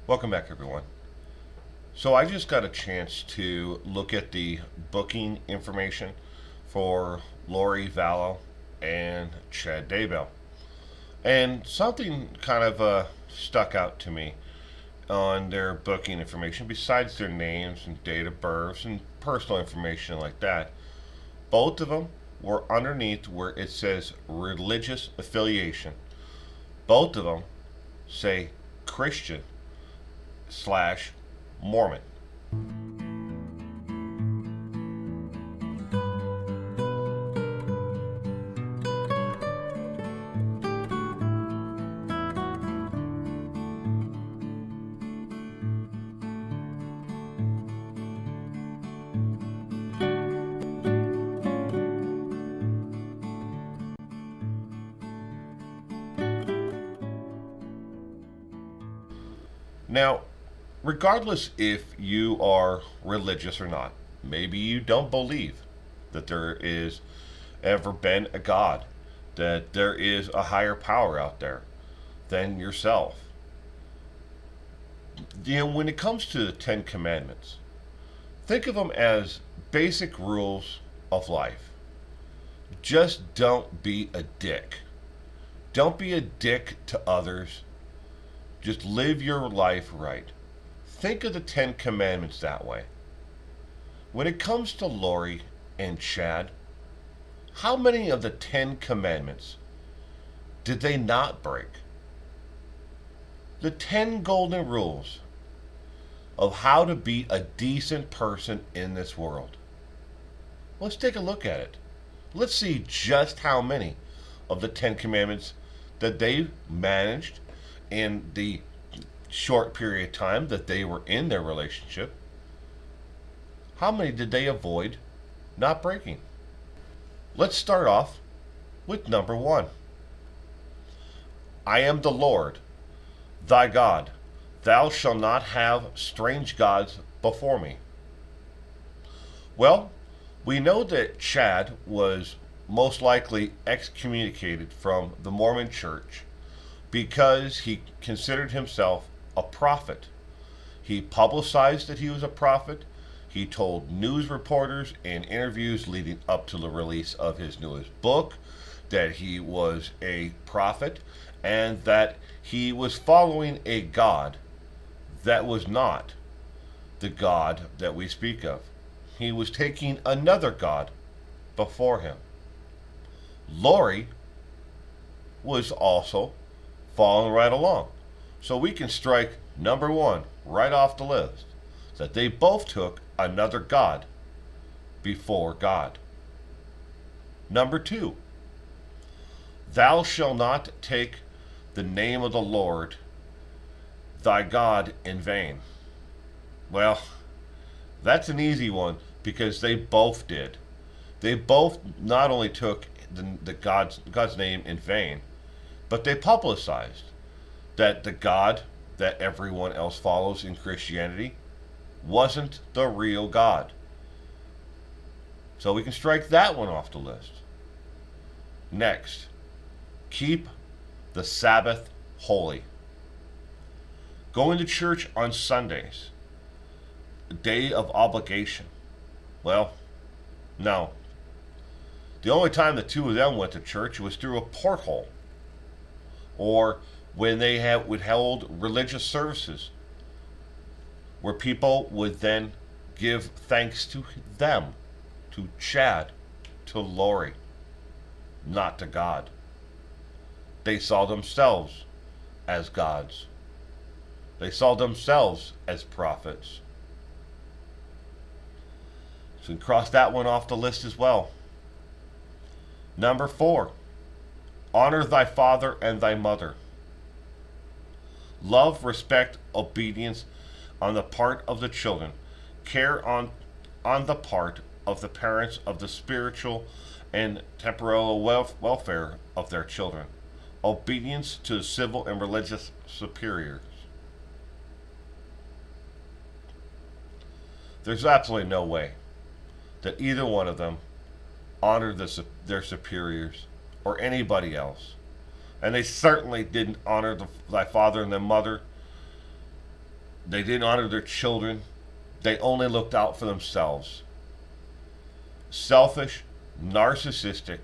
Welcome back, everyone. So, I just got a chance to look at the booking information for Lori Vallow and Chad Daybell. And something kind of stuck out to me on their booking information, besides their names and date of births and personal information like that. Both of them were underneath where it says religious affiliation. Both of them say Christian slash Mormon. Now, regardless if you are religious or not, maybe you don't believe that there is ever been a God, that there is a higher power out there than yourself. When it comes to the Ten Commandments, think of them as basic rules of life. Just don't be a dick. Don't be a dick to others. Just live your life right. Think of the Ten Commandments that way. When it comes to Lori and Chad, how many of the Ten Commandments did they not break? The 10 golden rules of how to be a decent person in this world. Let's take a look at it. Let's see just how many of the 10 Commandments that they managed in the short period of time that they were in their relationship. How many did they avoid not breaking? Let's start off with number 1. I am the Lord, thy God. Thou shalt not have strange gods before me. Well, we know that Chad was most likely excommunicated from the Mormon church because he considered himself a prophet. He publicized that he was a prophet. He told news reporters in interviews leading up to the release of his newest book that he was a prophet and that he was following a God that was not the God that we speak of. He was taking another God before him. Lori was also following right along. So we can strike number 1 right off the list, that they both took another God before God. Number 2, thou shalt not take the name of the Lord thy God in vain. Well, that's an easy one because they both did. They both not only took the God's name in vain, but they publicized that the God that everyone else follows in Christianity wasn't the real God. So we can strike that one off the list. Next, keep the Sabbath holy. Going to church on Sundays, a day of obligation. Well, no. The only time the two of them went to church was through a porthole, or when they would hold religious services where people would then give thanks to them, to Chad, to Lori, not to God. They saw themselves as gods. They saw themselves as prophets. So we can cross that one off the list as well. Number 4, honor thy father and thy mother. Love, respect, obedience on the part of the children. Care on the part of the parents of the spiritual and temporal welfare of their children. Obedience to the civil and religious superiors. There's absolutely no way that either one of them honored their superiors or anybody else. And they certainly didn't honor thy father and their mother They didn't honor their children. They only looked out for themselves. Selfish, narcissistic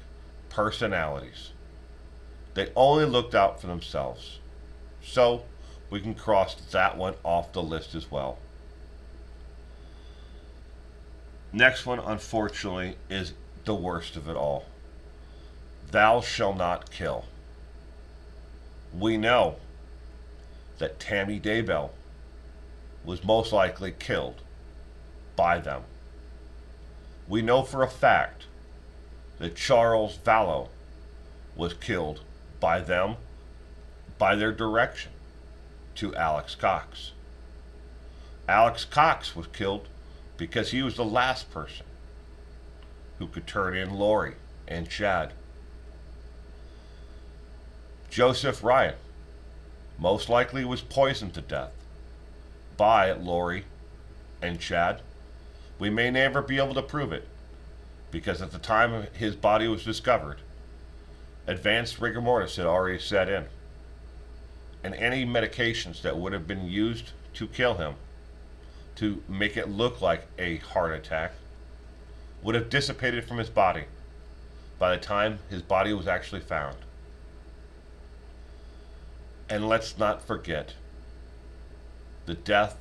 personalities. They only looked out for themselves. So we can cross that one off the list as well. Next one, unfortunately, is the worst of it all. Thou shalt not kill. We know that Tammy Daybell was most likely killed by them. We know for a fact that Charles Vallow was killed by them, by their direction to Alex Cox. Alex Cox was killed because he was the last person who could turn in Lori and Chad. Joseph Ryan most likely was poisoned to death by Lori and Chad. We may never be able to prove it because at the time his body was discovered, advanced rigor mortis had already set in, and any medications that would have been used to kill him to make it look like a heart attack would have dissipated from his body by the time his body was actually found. And let's not forget the death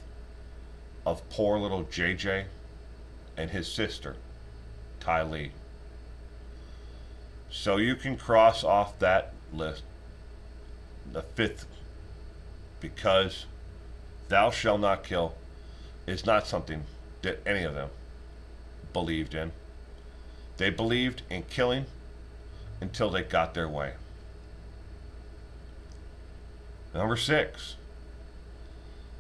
of poor little JJ and his sister, Ty Lee. So you can cross off that list, the fifth, because thou shalt not kill is not something that any of them believed in. They believed in killing until they got their way. Number 6,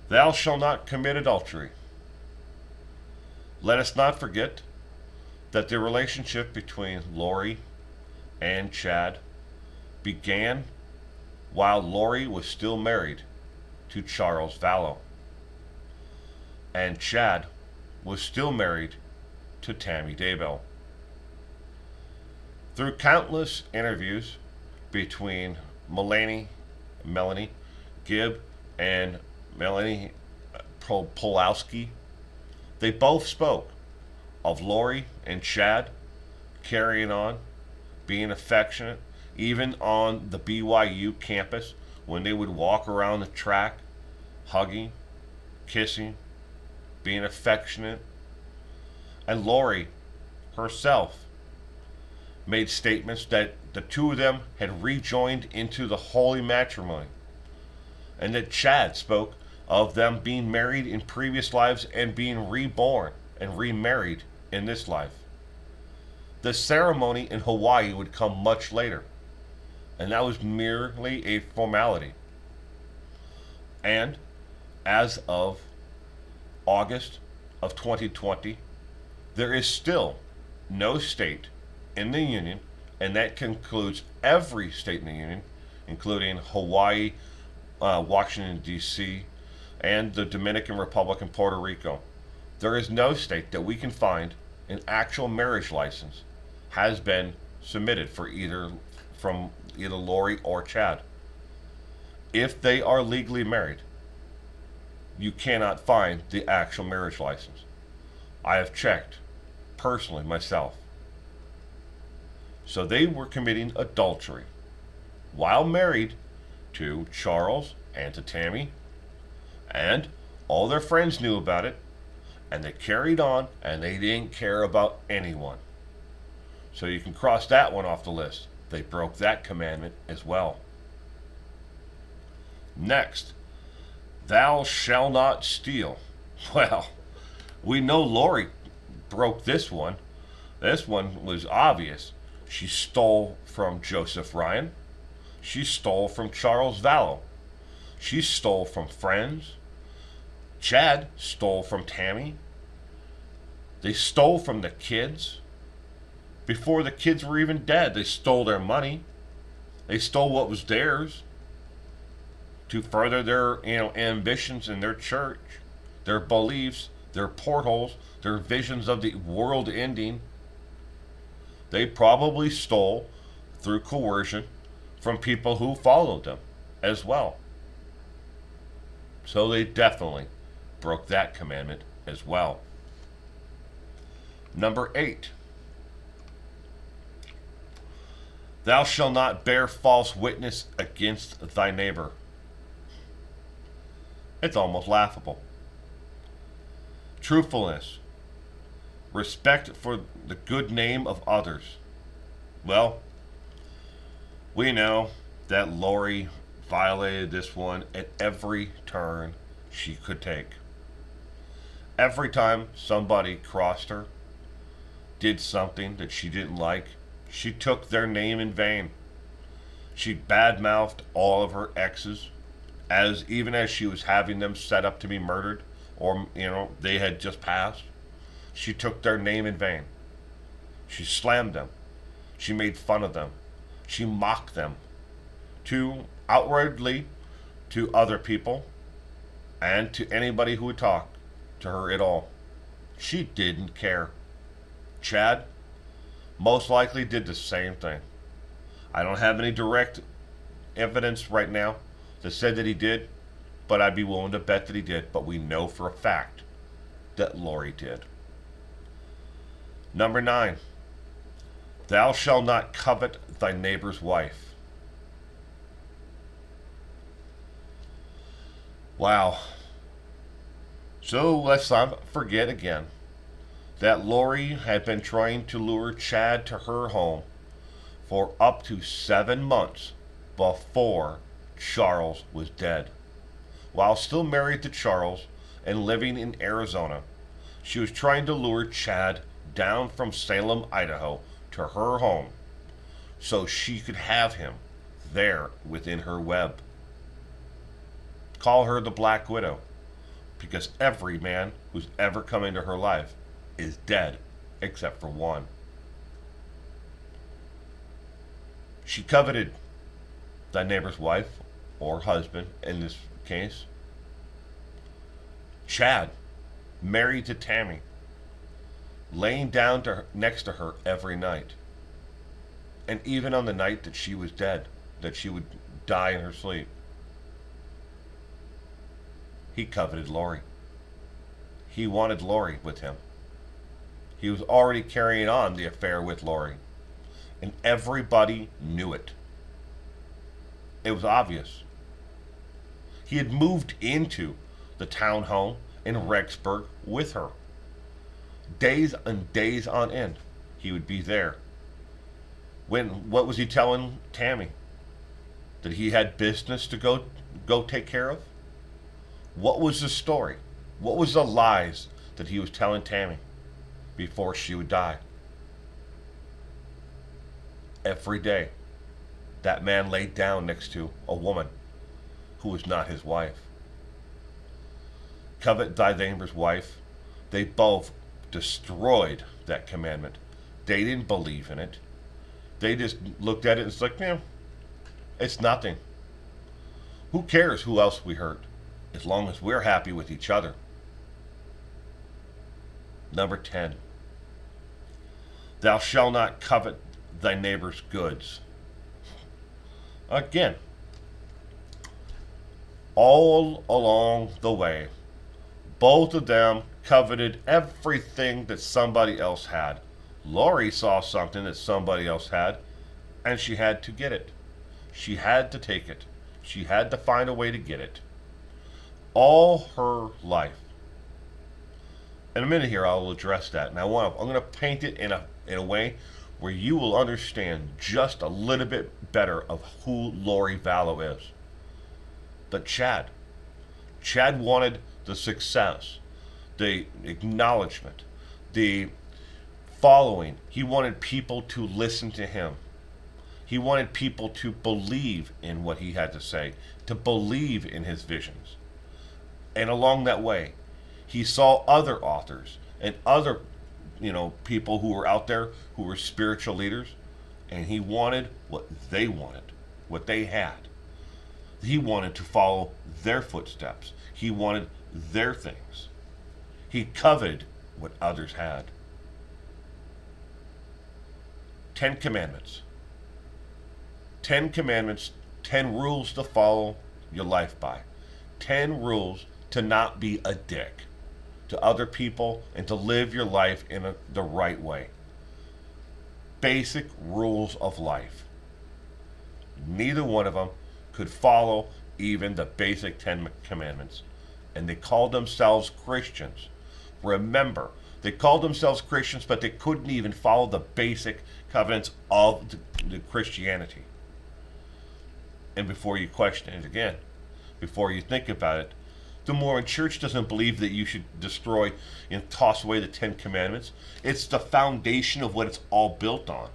thou shalt not commit adultery. Let us not forget that the relationship between Lori and Chad began while Lori was still married to Charles Vallow, and Chad was still married to Tammy Daybell. Through countless interviews between Melanie Gibb and Melanie Pulowski, they both spoke of Lori and Chad carrying on, being affectionate, even on the BYU campus when they would walk around the track, hugging, kissing, being affectionate. And Lori herself made statements that the two of them had rejoined into the holy matrimony, and that Chad spoke of them being married in previous lives and being reborn and remarried in this life. The ceremony in Hawaii would come much later, and that was merely a formality. And as of August of 2020, there is still no state in the Union, and that concludes every state in the Union, including Hawaii, Washington, D.C., and the Dominican Republic and Puerto Rico. There is no state that we can find an actual marriage license has been submitted for either Lori or Chad. If they are legally married, you cannot find the actual marriage license. I have checked personally myself. So they were committing adultery while married to Charles and to Tammy, and all their friends knew about it, and they carried on, and they didn't care about anyone. So you can cross that one off the list. They broke that commandment as well. Next, thou shalt not steal. Well, we know Lori broke this one. This one was obvious. She stole from Joseph Ryan. She stole from Charles Vallow. She stole from friends. Chad stole from Tammy. They stole from the kids. Before the kids were even dead, they stole their money. They stole what was theirs to further their ambitions in their church, their beliefs, their portholes, their visions of the world ending. They probably stole through coercion from people who followed them as well. So they definitely broke that commandment as well. Number 8. Thou shalt not bear false witness against thy neighbor. It's almost laughable. Truthfulness. Respect for the good name of others. Well, we know that Lori violated this one at every turn she could take. Every time somebody crossed her, did something that she didn't like, she took their name in vain. She badmouthed all of her exes, even as she was having them set up to be murdered, or they had just passed. She took their name in vain. She slammed them. She made fun of them. She mocked them, to outwardly to other people and to anybody who would talk to her at all. She didn't care. Chad most likely did the same thing. I don't have any direct evidence right now that said that he did, but I'd be willing to bet that he did. But we know for a fact that Lori did. Number 9. Thou shalt not covet thy neighbor's wife. Wow. So let's not forget again that Lori had been trying to lure Chad to her home for up to 7 months before Charles was dead. While still married to Charles and living in Arizona, she was trying to lure Chad down from Salem, Idaho to her home so she could have him there within her web. Call her the Black Widow, because every man who's ever come into her life is dead except for one. She coveted thy neighbor's wife, or husband in this case. Chad, married to Tammy, laying down next to her every night. And even on the night that she was dead, that she would die in her sleep, he coveted Lori. He wanted Lori with him. He was already carrying on the affair with Lori. And everybody knew it. It was obvious. He had moved into the townhome in Rexburg with her. Days and days on end, he would be there. What was he telling Tammy? That he had business to go take care of? What was the story? What was the lies that he was telling Tammy before she would die? Every day, that man laid down next to a woman who was not his wife. Covet thy neighbor's wife. They both destroyed that commandment. They didn't believe in it. They just looked at it and it's like, it's nothing. Who cares who else we hurt, as long as we're happy with each other. Number 10. Thou shalt not covet thy neighbor's goods. Again, all along the way, both of them coveted everything that somebody else had. Lori saw something that somebody else had, and she had to get it. She had to take it. She had to find a way to get it. All her life. In a minute here, I'll address that, and I'm going to paint it in a way where you will understand just a little bit better of who Lori Vallow is. But Chad wanted the success, the acknowledgement, the following. He wanted people to listen to him. He wanted people to believe in what he had to say, to believe in his visions. And along that way, he saw other authors and other people who were out there who were spiritual leaders, and he wanted what they wanted, what they had. He wanted to follow their footsteps. He wanted their things. He coveted what others had. 10 commandments. 10 commandments, 10 rules to follow your life by. 10 rules to not be a dick to other people and to live your life in the right way. Basic rules of life. Neither one of them could follow even the basic 10 commandments. And they called themselves Christians. Remember, they called themselves Christians, but they couldn't even follow the basic covenants of the Christianity. And before you question it again, before you think about it, the Mormon Church doesn't believe that you should destroy and toss away the 10 commandments. It's the foundation of what it's all built on.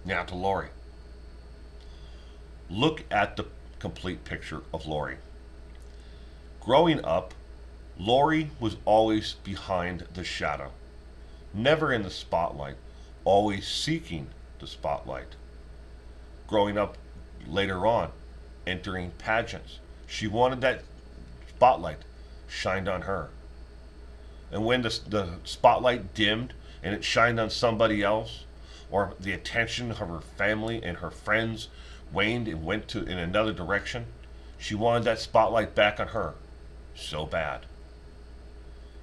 Now to Lori. Look at the complete picture of Lori. Growing up, Lori was always behind the shadow, never in the spotlight, always seeking the spotlight. Growing up later on, entering pageants, she wanted that spotlight shined on her. And when the spotlight dimmed and it shined on somebody else, or the attention of her family and her friends waned and went in another direction, she wanted that spotlight back on her so bad.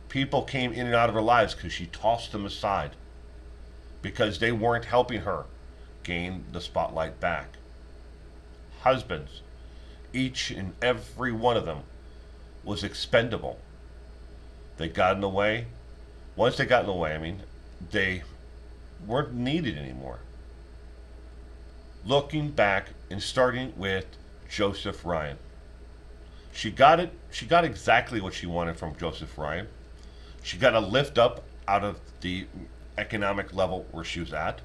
People came in and out of her lives because she tossed them aside because they weren't helping her gain the spotlight back. Husbands, each and every one of them was expendable. They got in the way. Once they got in the way, they weren't needed anymore. Looking back and starting with Joseph Ryan. She got exactly what she wanted from Joseph Ryan. She got a lift up out of the economic level where she was at.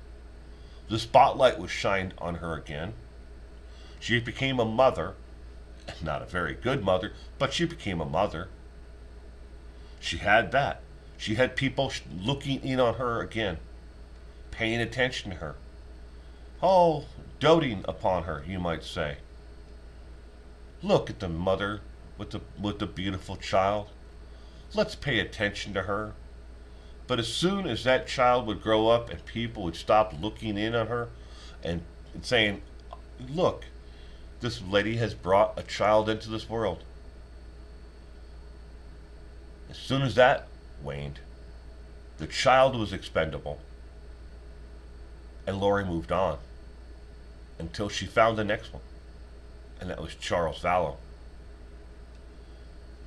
The spotlight was shined on her again. She became a mother. Not a very good mother, but she became a mother. She had that. She had people looking in on her again, paying attention to her. Oh, doting upon her, you might say. Look at the mother with the beautiful child. Let's pay attention to her. But as soon as that child would grow up and people would stop looking in on her and saying, look, this lady has brought a child into this world. As soon as that waned, the child was expendable. And Lori moved on until she found the next one. And that was Charles Vallow.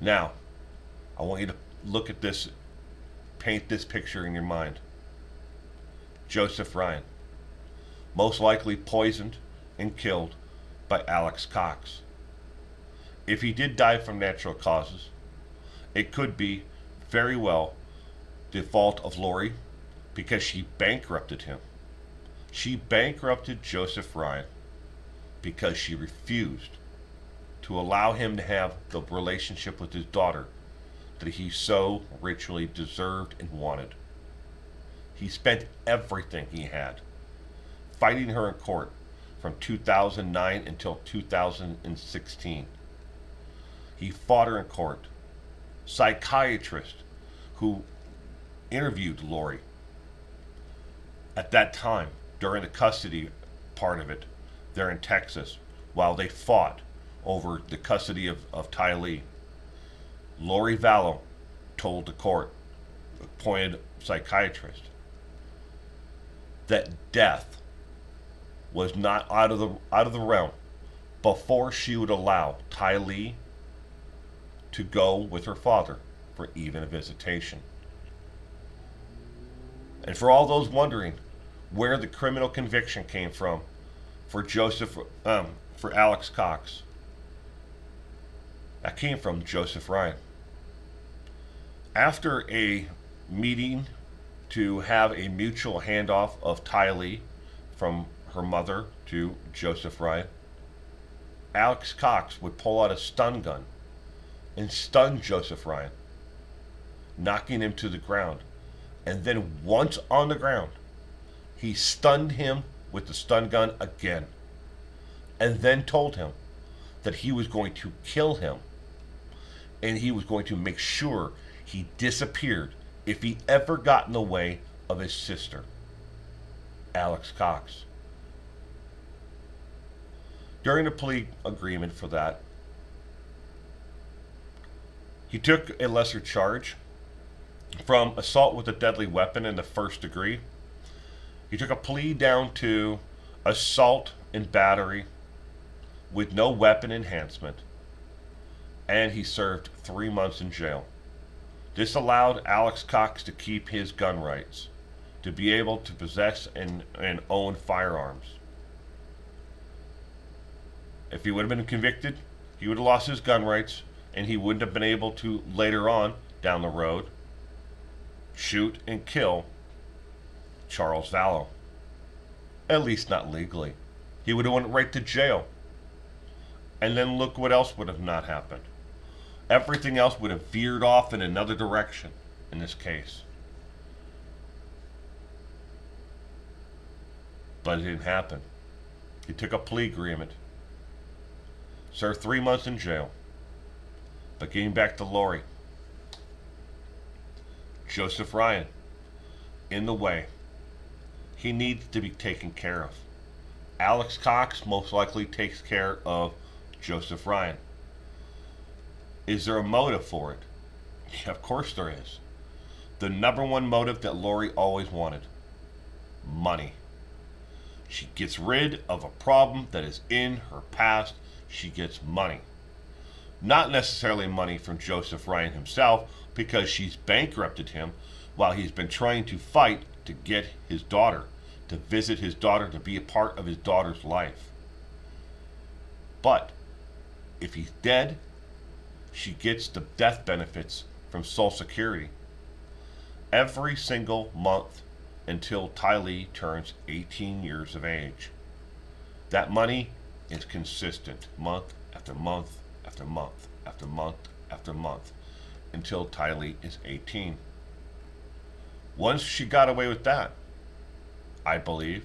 Now, I want you to look at this, paint this picture in your mind. Joseph Ryan, most likely poisoned and killed by Alex Cox. If he did die from natural causes, it could be very well the fault of Lori because she bankrupted him. She bankrupted Joseph Ryan because she refused to allow him to have the relationship with his daughter that he so richly deserved and wanted. He spent everything he had fighting her in court from 2009 until 2016. He fought her in court. Psychiatrist who interviewed Lori at that time during the custody part of it there in Texas while they fought over the custody of Ty Lee. Lori Vallow told the court, appointed psychiatrist, that death was not out of the realm before she would allow Ty Lee to go with her father for even a visitation. And for all those wondering where the criminal conviction came from for for Alex Cox, that came from Joseph Ryan. After a meeting to have a mutual handoff of Ty Lee from her mother to Joseph Ryan, Alex Cox would pull out a stun gun and stun Joseph Ryan, knocking him to the ground. And then once on the ground, he stunned him with the stun gun again, and then told him that he was going to kill him, and he was going to make sure he disappeared if he ever got in the way of his sister, Alex Cox. During the plea agreement for that, He took a lesser charge from assault with a deadly weapon in the first degree. He took a plea down to assault and battery with no weapon enhancement, and he served 3 months in jail. This allowed Alex Cox to keep his gun rights, to be able to possess and own firearms. If he would have been convicted, he would have lost his gun rights, and he wouldn't have been able to later on, down the road, shoot and kill Charles Vallow. At least not legally. He would have went right to jail. And then look what else would have not happened. Everything else would have veered off in another direction in this case. But it didn't happen. He took a plea agreement, served 3 months in jail. But getting back to Lori, Joseph Ryan, in the way. He needs to be taken care of. Alex Cox most likely takes care of Joseph Ryan. Is there a motive for it? Yeah, of course there is. The number one motive that Lori always wanted: money. She gets rid of a problem that is in her past. She gets money. Not necessarily money from Joseph Ryan himself, because she's bankrupted him while he's been trying to fight to get his daughter, to visit his daughter, to be a part of his daughter's life. But if he's dead, she gets the death benefits from Social Security every single month until Tylee turns 18 years of age. That money is consistent month after month after month after month after month until Tylee is 18. Once she got away with that, I believe,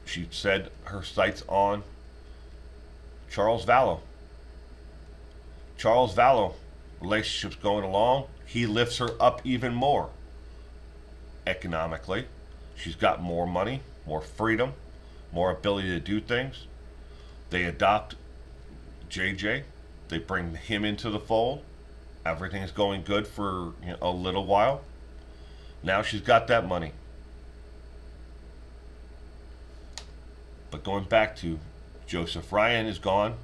she said her sights on Charles Vallow. Charles Vallow, relationship's going along, he lifts her up even more. Economically, she's got more money, more freedom, more ability to do things. They adopt JJ. They bring him into the fold. Everything's going good for a little while. Now she's got that money. But going back to Joseph Ryan is gone.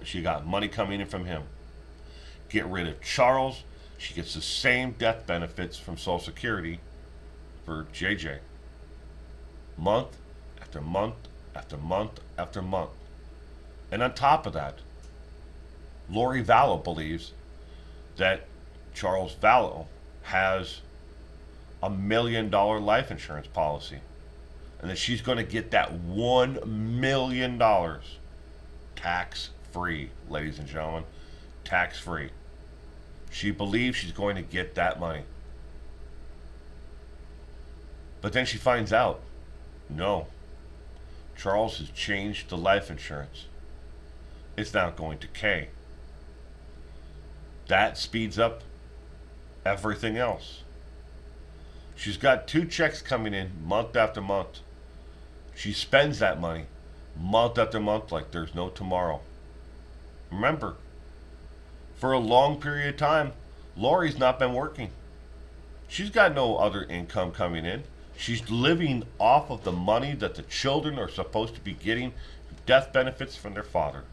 She got money coming in from him. Get rid of Charles. She gets the same death benefits from Social Security for JJ. Month after month after month after month. And on top of that, Lori Vallow believes that Charles Vallow has $1 million life insurance policy, and that she's going to get that $1 million tax free, ladies and gentlemen, tax free. She believes she's going to get that money. But then she finds out, no, Charles has changed the life insurance. It's now going to K. That speeds up everything else. She's got 2 checks coming in month after month. She spends that money month after month like there's no tomorrow. Remember, for a long period of time, Lori's not been working. She's got no other income coming in. She's living off of the money that the children are supposed to be getting, death benefits from their father.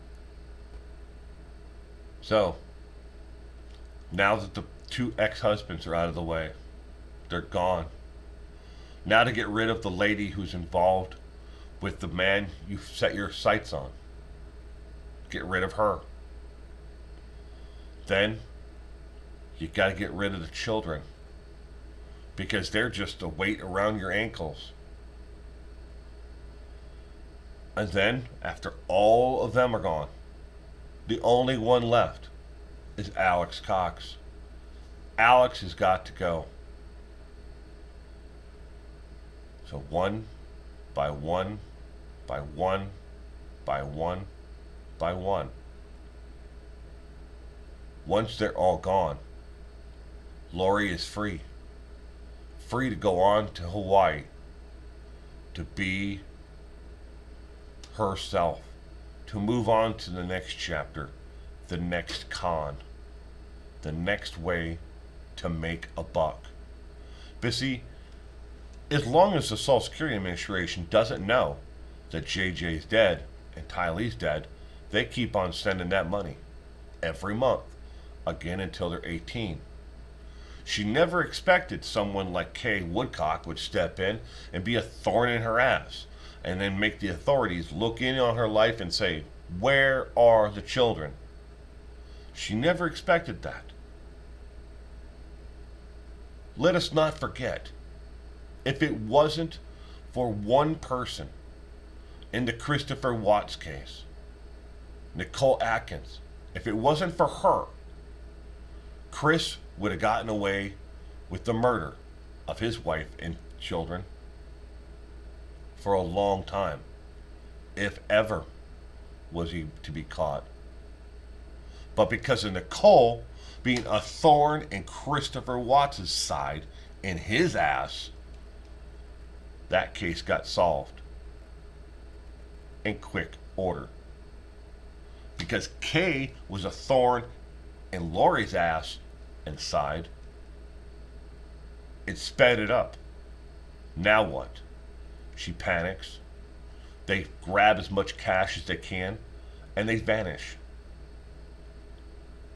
So, now that the 2 ex-husbands are out of the way, they're gone. Now to get rid of the lady who's involved with the man you set your sights on. Get rid of her. Then, you got to get rid of the children, because they're just a weight around your ankles. And then, after all of them are gone, the only one left is Alex Cox. Alex has got to go. So one by one, by one, by one, by one. Once they're all gone, Lori is free. Free to go on to Hawaii, to be herself, to move on to the next chapter the next con, the next way to make a buck. But see, as long as the Social Security Administration doesn't know that JJ's dead and Tylee's dead, they keep on sending that money every month, again until they're 18. She never expected someone like Kay Woodcock would step in and be a thorn in her ass, and then make the authorities look in on her life and say, "Where are the children?" She never expected that. Let us not forget, if it wasn't for one person in the Christopher Watts case, Nicole Atkins, if it wasn't for her, Chris would have gotten away with the murder of his wife and children for a long time, if ever was he to be caught. But because of Nicole being a thorn in Christopher Watts' side, in his ass, that case got solved in quick order. Because Kay was a thorn in Lori's ass and side, it sped it up. Now what? She panics. They grab as much cash as they can, and they vanish.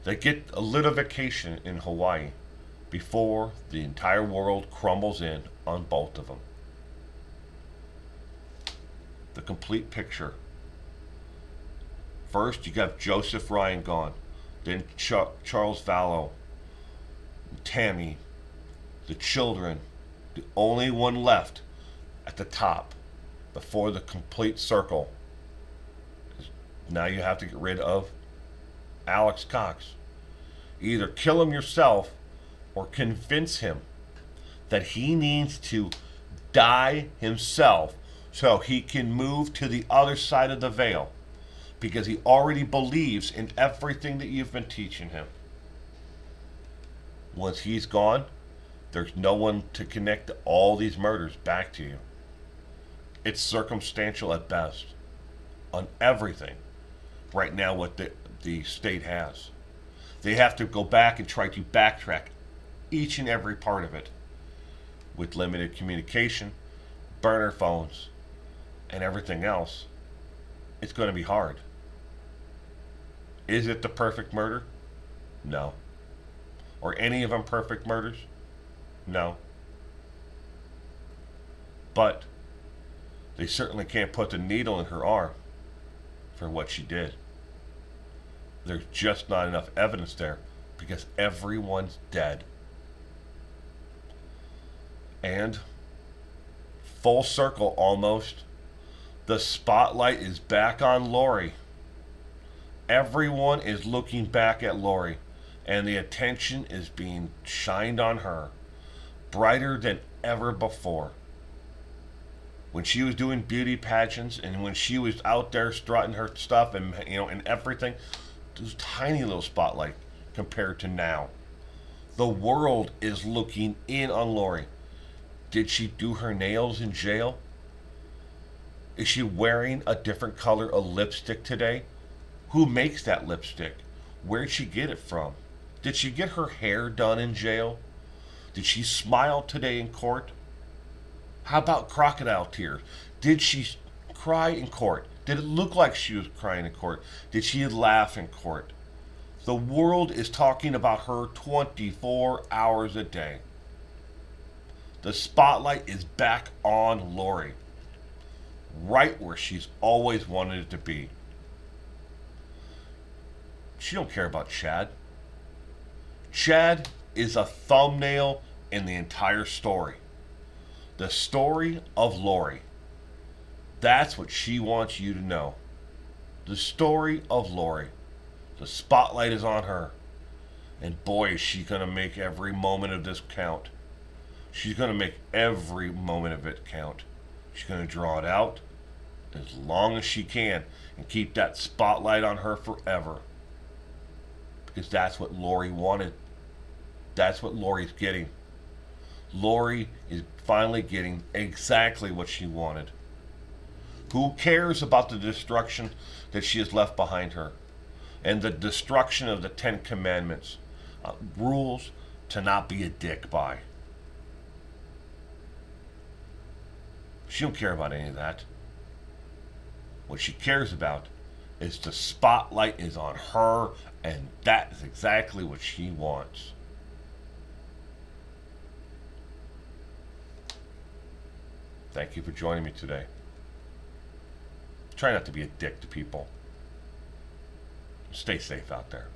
They get a little vacation in Hawaii before the entire world crumbles in on both of them. The complete picture. First, you got Joseph Ryan gone. Then Charles Vallow, Tammy, the children. The only one left at the top before the complete circle. Now you have to get rid of Alex Cox. Either kill him yourself or convince him that he needs to die himself so he can move to the other side of the veil, because he already believes in everything that you've been teaching him. Once he's gone, there's no one to connect all these murders back to you. It's circumstantial at best on everything right now what the state has. They have to go back and try to backtrack each and every part of it with limited communication, burner phones, and everything else. It's going to be hard. Is it the perfect murder? No. Or any of them perfect murders? No. But they certainly can't put the needle in her arm for what she did. There's just not enough evidence there because everyone's dead. And full circle almost, the spotlight is back on Lori. Everyone is looking back at Lori, and the attention is being shined on her brighter than ever before. When she was doing beauty pageants and when she was out there strutting her stuff and and everything, it was a tiny little spotlight compared to now. The world is looking in on Lori. Did she do her nails in jail? Is she wearing a different color of lipstick today? Who makes that lipstick? Where'd she get it from? Did she get her hair done in jail? Did she smile today in court? How about crocodile tears? Did she cry in court? Did it look like she was crying in court? Did she laugh in court? The world is talking about her 24 hours a day. The spotlight is back on Lori, right where she's always wanted it to be. She don't care about Chad. Chad is a thumbnail in the entire story. The story of Lori. That's what she wants you to know. The story of Lori. The spotlight is on her. And boy, is she going to make every moment of this count. She's going to make every moment of it count. She's going to draw it out as long as she can and keep that spotlight on her forever. Because that's what Lori wanted. That's what Lori's getting. Lori is finally getting exactly what she wanted. Who cares about the destruction that she has left behind her? and the destruction of the Ten Commandments, rules to not be a dick by. She don't care about any of that. What she cares about is the spotlight is on her, and that is exactly what she wants. Thank you for joining me today. Try not to be a dick to people. Stay safe out there.